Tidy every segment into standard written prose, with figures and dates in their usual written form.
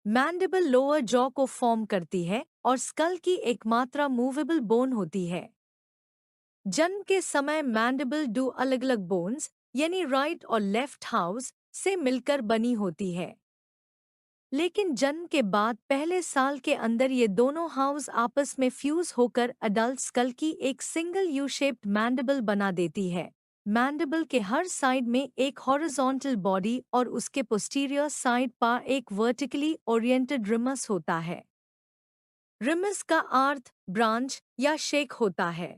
Mandible lower jaw को form करती है और स्कल की एकमात्र मूवेबल बोन होती है। जन्म के समय मैंडिबल दो अलग-अलग बोन्स यानी राइट और लेफ्ट हाउस से मिलकर बनी होती है। लेकिन जन्म के बाद पहले साल के अंदर ये दोनों हाउस आपस में फ्यूज होकर अडल्ट स्कल की एक सिंगल यू शेप्ड मैंडिबल बना देती है। मैंडिबल के हर साइड में एक हॉरिजॉन्टल बॉडी और उसके पोस्टीरियर साइड पर एक वर्टिकली ओरिएंटेड रिमस होता है। रिमस का अर्थ ब्रांच या शेक होता है।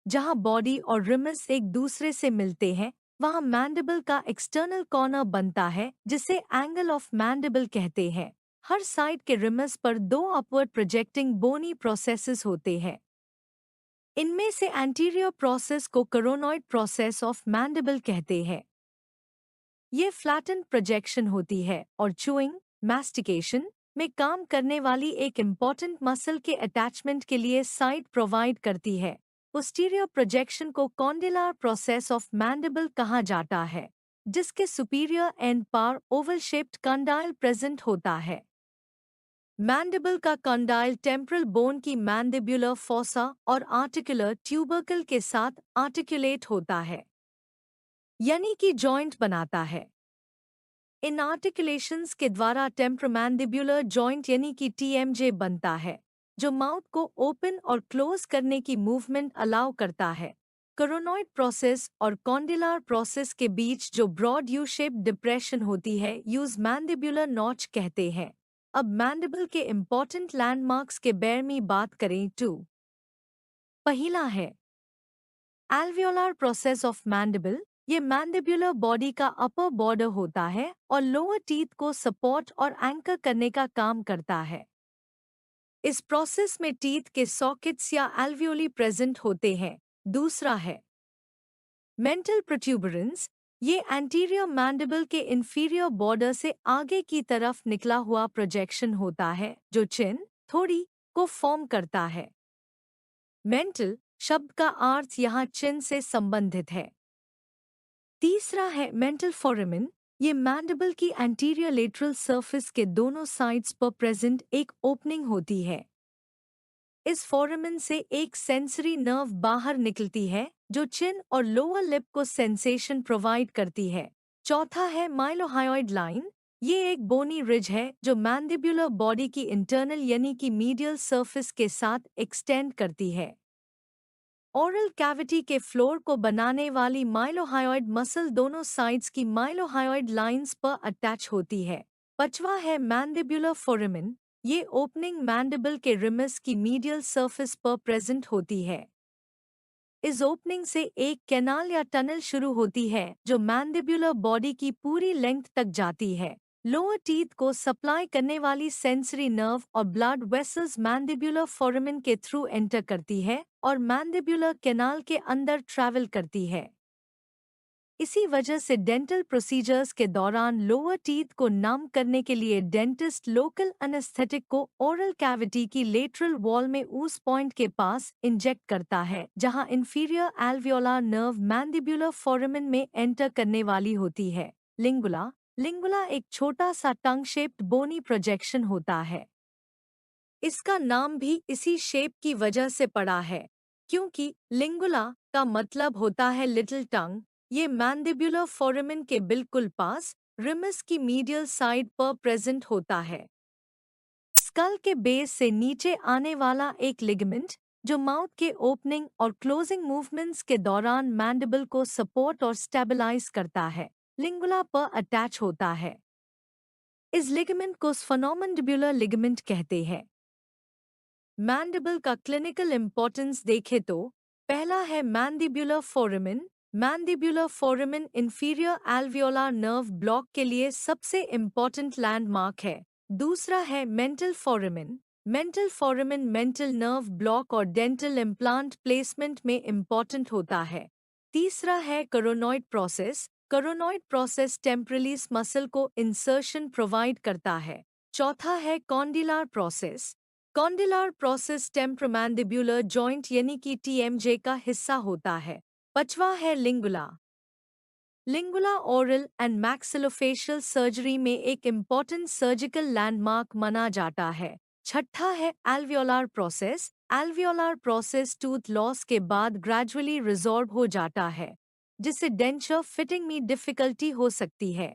जहां बॉडी और रिमस एक दूसरे से मिलते हैं, वहां मैंडिबल का एक्सटर्नल कॉर्नर बनता है जिसे एंगल ऑफ मैंडिबल कहते हैं। हर साइड के रिमस पर दो अपवर्ड प्रोजेक्टिंग बोनी प्रोसेसेस होते हैं। इनमें से एंटीरियर प्रोसेस को करोनॉइड प्रोसेस ऑफ मैंडिबल कहते हैं। ये फ्लैटेंड प्रोजेक्शन होती है और चूइंग, मैस्टिकेशन में काम करने वाली एक इम्पॉर्टेंट मसल के अटैचमेंट के लिए साइड प्रोवाइड करती है। पोस्टीरियर प्रोजेक्शन को कॉन्डिलार प्रोसेस ऑफ मैंडिबल कहा जाता है, जिसके सुपीरियर एंड पर ओवल शेप्ड कंडाइल प्रेजेंट होता है। मैंडिबल का कंडाइल टेम्परल बोन की मैंडिब्युलर फोसा और आर्टिकुलर ट्यूबरकल के साथ आर्टिकुलेट होता है, यानी कि जॉइंट बनाता है। इन आर्टिकुलेशंस के द्वारा टेम्पोरोमैंडिब्युलर जॉइंट यानी कि टीएमजे बनता है, जो माउथ को ओपन और क्लोज करने की मूवमेंट अलाउ करता है। कोरोनॉइड प्रोसेस और कॉन्डिलार प्रोसेस के बीच जो ब्रॉड यू शेप डिप्रेशन होती है यूज मैंडिब्युलर नॉच कहते हैं। अब मैंडिबल के इम्पॉर्टेंट लैंडमार्क्स के बारे में बात करें तो पहला है एल्वियोलार प्रोसेस ऑफ मैंडिबल। ये मैंडिब्युलर बॉडी का अपर बॉर्डर होता है और लोअर टीथ को सपोर्ट और एंकर करने का काम करता है। इस प्रोसेस में टीथ के सॉकेट्स या एल्वियोली प्रेजेंट होते हैं। दूसरा है मेंटल प्रोट्यूबरेंस। ये एंटीरियर मैंडिबल के इंफीरियर बॉर्डर से आगे की तरफ निकला हुआ प्रोजेक्शन होता है जो चिन थोड़ी को फॉर्म करता है। मेंटल शब्द का अर्थ यहाँ चिन से संबंधित है। तीसरा है मेंटल फोरामेन। ये मैंडिबल की एंटीरियर लेटरल सरफेस के दोनों साइड्स पर प्रेजेंट एक ओपनिंग होती है। इस फोरामेन से एक सेंसरी नर्व बाहर निकलती है जो चिन और लोअर लिप को सेंसेशन प्रोवाइड करती है। चौथा है माइलोहायोइड लाइन। ये एक बोनी रिज है जो मैंडिब्युलर बॉडी की इंटरनल यानी कि मीडियल सरफेस के साथ एक्सटेंड करती है। ओरल कैविटी के फ्लोर को बनाने वाली माइलोहायोइड मसल दोनों साइड्स की माइलोहायोइड लाइंस पर अटैच होती है। पांचवा है मैंडिब्युलर फोरामेन। ये ओपनिंग मैंडिबल के रिमस की मीडियल सरफेस पर प्रेजेंट होती है। इस ओपनिंग से एक कैनाल या टनल शुरू होती है जो मैंडिब्युलर बॉडी की पूरी लेंथ तक जाती है। लोअर टीथ को सप्लाई करने वाली सेंसरी नर्व और ब्लड वेसल्स मैंडिब्युलर फोरामेन के थ्रू एंटर करती है और मैंडिब्युलर कैनाल के अंदर ट्रैवल करती है। इसी वजह से डेंटल प्रोसीजर्स के दौरान लोअर टीथ को नम करने के लिए डेंटिस्ट लोकल एनेस्थेटिक को ओरल कैविटी की लेटरल वॉल में उस पॉइंट के पास इंजेक्ट करता है जहां इंफीरियर एल्वियोलार नर्व मैंडिब्युलर फोरामेन में एंटर करने वाली होती है। लिंगुला लिंगुला एक छोटा सा टंग शेप्ड बोनी प्रोजेक्शन होता है। इसका नाम भी इसी शेप की वजह से पड़ा है, क्योंकि लिंगुला का मतलब होता है लिटिल टंग। ये मैंडिब्युलर फोरामेन के बिल्कुल पास रिमस की मीडियल साइड पर प्रेजेंट होता है। स्कल के बेस से नीचे आने वाला एक लिगामेंट जो माउथ के ओपनिंग और क्लोजिंग मूवमेंट्स के दौरान मैंडिबल को सपोर्ट और स्टेबलाइज करता है, लिंगुला पर अटैच होता है। इस लिगामेंट को स्फेनोमैंडिबुलर लिगामेंट कहते हैं। मैंडिबल का क्लिनिकल इंपॉर्टेंस देखें तो पहला है mandibular foramen. Mandibular foramen inferior alveolar nerve block के लिए सबसे इम्पॉर्टेंट लैंडमार्क है। दूसरा है mental foramen. Mental foramen mental nerve block और डेंटल इम्प्लांट प्लेसमेंट में इम्पॉर्टेंट होता है। तीसरा है coronoid process. Coronoid process temporalis muscle को इंसर्शन प्रोवाइड करता है। चौथा है condylar process. Condylar process temporomandibular joint यानी कि टीएमजे का हिस्सा होता है। पांचवा है lingula. Lingula oral and maxillofacial surgery में एक इम्पॉर्टेंट सर्जिकल लैंडमार्क माना जाता है। छठा है एल्वियोलार प्रोसेस। एल्वियोलार प्रोसेस टूथ लॉस के बाद ग्रेजुअली रिजॉर्व हो जाता है, जिससे डेंचर फिटिंग में डिफिकल्टी हो सकती है।